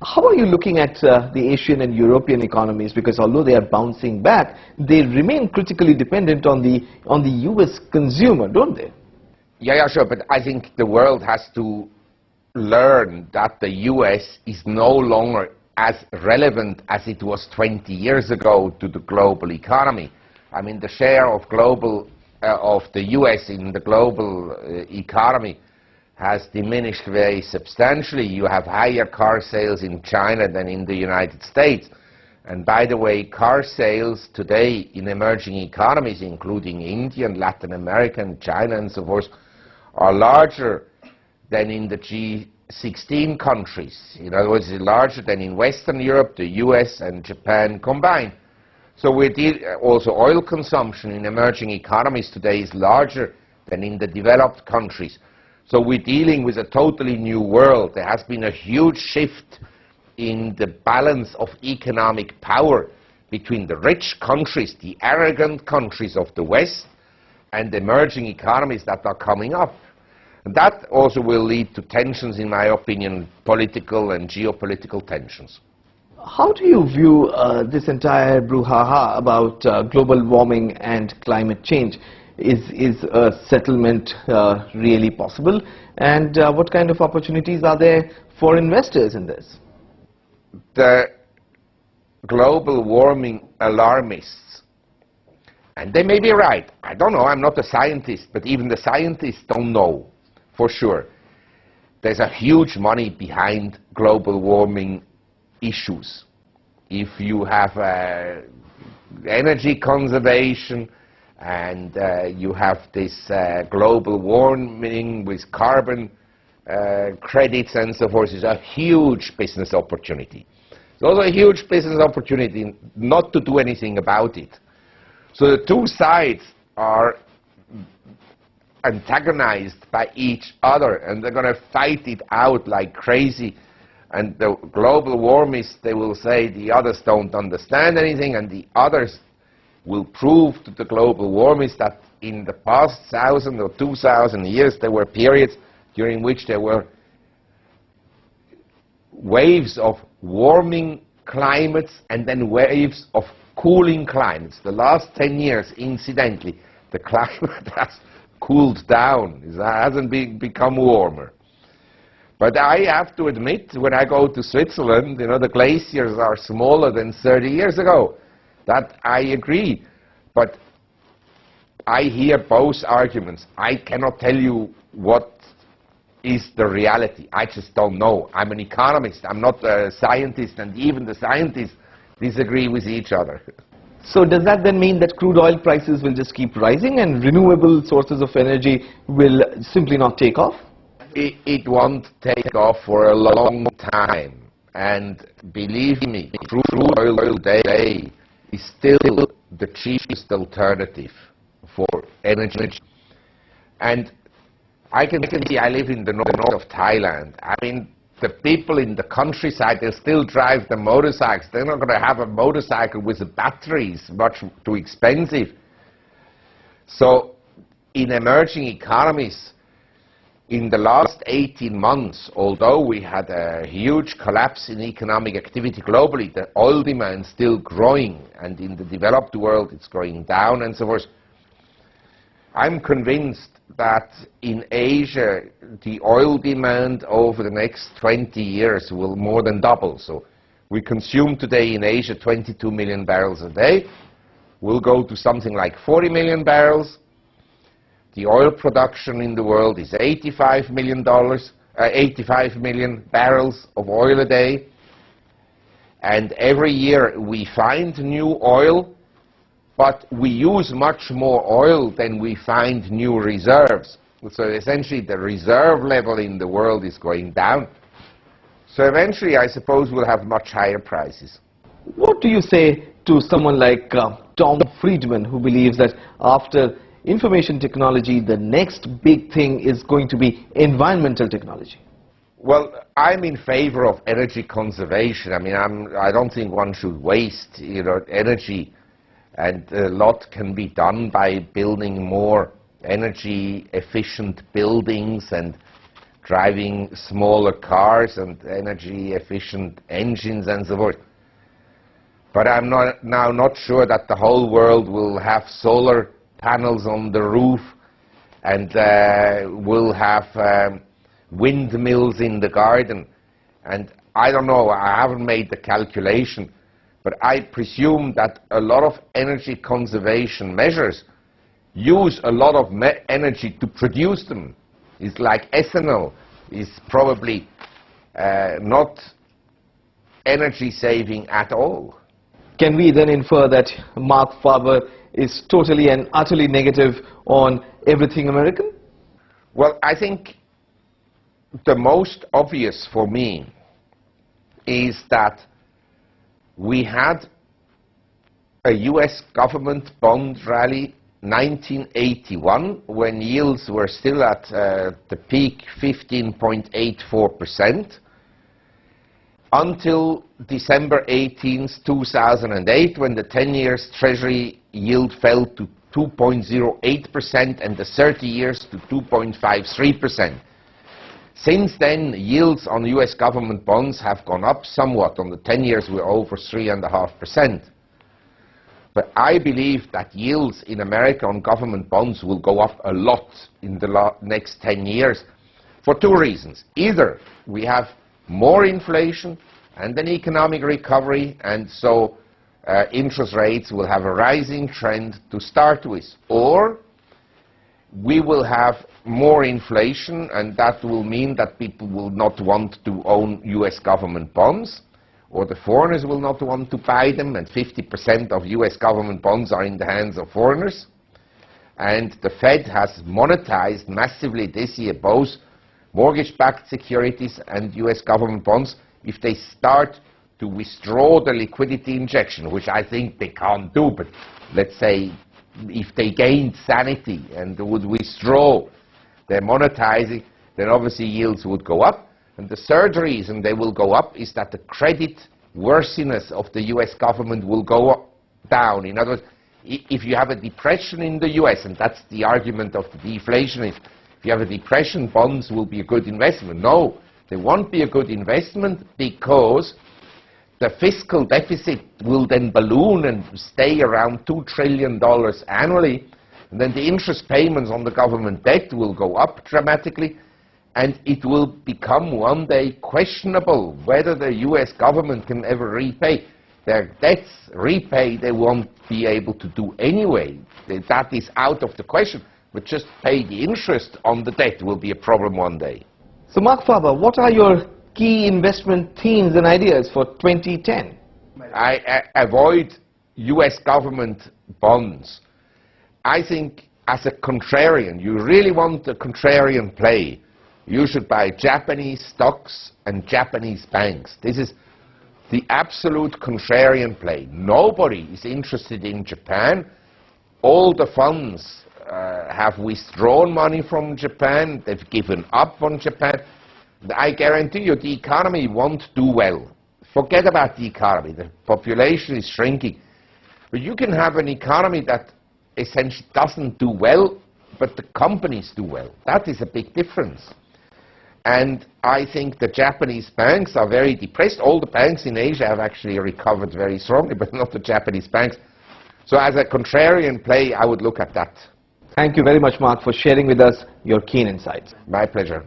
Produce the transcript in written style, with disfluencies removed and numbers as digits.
How are you looking at the Asian and European economies? Because although they are bouncing back, they remain critically dependent on the US consumer, don't they? Yeah, sure, but I think the world has to learn that the US is no longer as relevant as it was 20 years ago to the global economy. I mean, the share of the US in the global economy has diminished very substantially. You have higher car sales in China than in the United States. And by the way, car sales today in emerging economies, including India and Latin America and China and so forth, are larger than in the G16 countries. In other words, it's larger than in Western Europe, the US and Japan combined. So also oil consumption in emerging economies today is larger than in the developed countries. So we're dealing with a totally new world. There has been a huge shift in the balance of economic power between the rich countries, the arrogant countries of the West, and the emerging economies that are coming up. And that also will lead to tensions, in my opinion, political and geopolitical tensions. How do you view this entire brouhaha about global warming and climate change? Is a settlement really possible? And what kind of opportunities are there for investors in this? The global warming alarmists, and they may be right, I don't know, I'm not a scientist, but even the scientists don't know for sure. There's a huge money behind global warming issues. If you have energy conservation, and you have this global warming with carbon credits and so forth, is a huge business opportunity. It's also a huge business opportunity not to do anything about it. So the two sides are antagonized by each other, and they're going to fight it out like crazy. And the global warmists, they will say the others don't understand anything, and the others will prove to the global warmists that in the past 1,000 or 2,000 years there were periods during which there were waves of warming climates and then waves of cooling climates. The last 10 years, incidentally, the climate has cooled down. It hasn't become warmer. But I have to admit, when I go to Switzerland, you know, the glaciers are smaller than 30 years ago. That I agree, but I hear both arguments. I cannot tell you what is the reality. I just don't know. I'm an economist. I'm not a scientist, and even the scientists disagree with each other. So does that then mean that crude oil prices will just keep rising and renewable sources of energy will simply not take off? It won't take off for a long time. And believe me, crude oil today is still the cheapest alternative for energy. And I can see, I live in the north of Thailand. I mean, the people in the countryside, they'll still drive the motorcycles. They're not going to have a motorcycle with the batteries, much too expensive. So in emerging economies, in the last 18 months, although we had a huge collapse in economic activity globally, the oil demand is still growing, and in the developed world it's going down and so forth. I'm convinced that in Asia, the oil demand over the next 20 years will more than double. So we consume today in Asia 22 million barrels a day. We'll go to something like 40 million barrels. The oil production in the world is 85 million barrels of oil a day. And every year we find new oil, but we use much more oil than we find new reserves. So essentially the reserve level in the world is going down. So eventually I suppose we'll have much higher prices. What do you say to someone like Tom Friedman, who believes that after information technology, the next big thing is going to be environmental technology? Well, I'm in favor of energy conservation. I mean, I don't think one should waste, energy, and a lot can be done by building more energy efficient buildings and driving smaller cars and energy-efficient engines and so forth. But I'm not sure that the whole world will have solar panels on the roof and will have windmills in the garden. And I don't know, I haven't made the calculation, but I presume that a lot of energy conservation measures use a lot of energy to produce them. It's like ethanol is probably not energy saving at all. Can we then infer that Marc Faber is totally and utterly negative on everything American? Well, I think the most obvious for me is that we had a US government bond rally 1981 when yields were still at the peak 15.84%, until December 18, 2008, when the 10 years Treasury yield fell to 2.08% and the 30 years to 2.53%. Since then, yields on US government bonds have gone up somewhat. On the 10 years, we're over 3.5%. But I believe that yields in America on government bonds will go up a lot in the next 10 years for two reasons. Either we have more inflation and an economic recovery, and so interest rates will have a rising trend to start with, or we will have more inflation, and that will mean that people will not want to own US government bonds, or the foreigners will not want to buy them, and 50% of US government bonds are in the hands of foreigners. And the Fed has monetized massively this year both mortgage-backed securities and US government bonds. If they start to withdraw the liquidity injection, which I think they can't do, but let's say if they gained sanity and would withdraw their monetizing, then obviously yields would go up. And the third reason they will go up is that the credit worthiness of the US government will go down. In other words, if you have a depression in the US, and that's the argument of the deflationists, if you have a depression, bonds will be a good investment. No, they won't be a good investment because the fiscal deficit will then balloon and stay around $2 trillion annually, and then the interest payments on the government debt will go up dramatically, and it will become one day questionable whether the US government can ever repay. Their debts repay, they won't be able to do anyway. That is out of the question. But just pay the interest on the debt will be a problem one day. So Marc Faber, what are your key investment themes and ideas for 2010? I avoid US government bonds. I think as a contrarian, you really want a contrarian play, you should buy Japanese stocks and Japanese banks. This is the absolute contrarian play. Nobody is interested in Japan. All the funds have withdrawn money from Japan. They've given up on Japan. I guarantee you the economy won't do well. Forget about the economy. The population is shrinking. But you can have an economy that essentially doesn't do well, but the companies do well. That is a big difference. And I think the Japanese banks are very depressed. All the banks in Asia have actually recovered very strongly, but not the Japanese banks. So as a contrarian play, I would look at that. Thank you very much, Marc, for sharing with us your keen insights. My pleasure.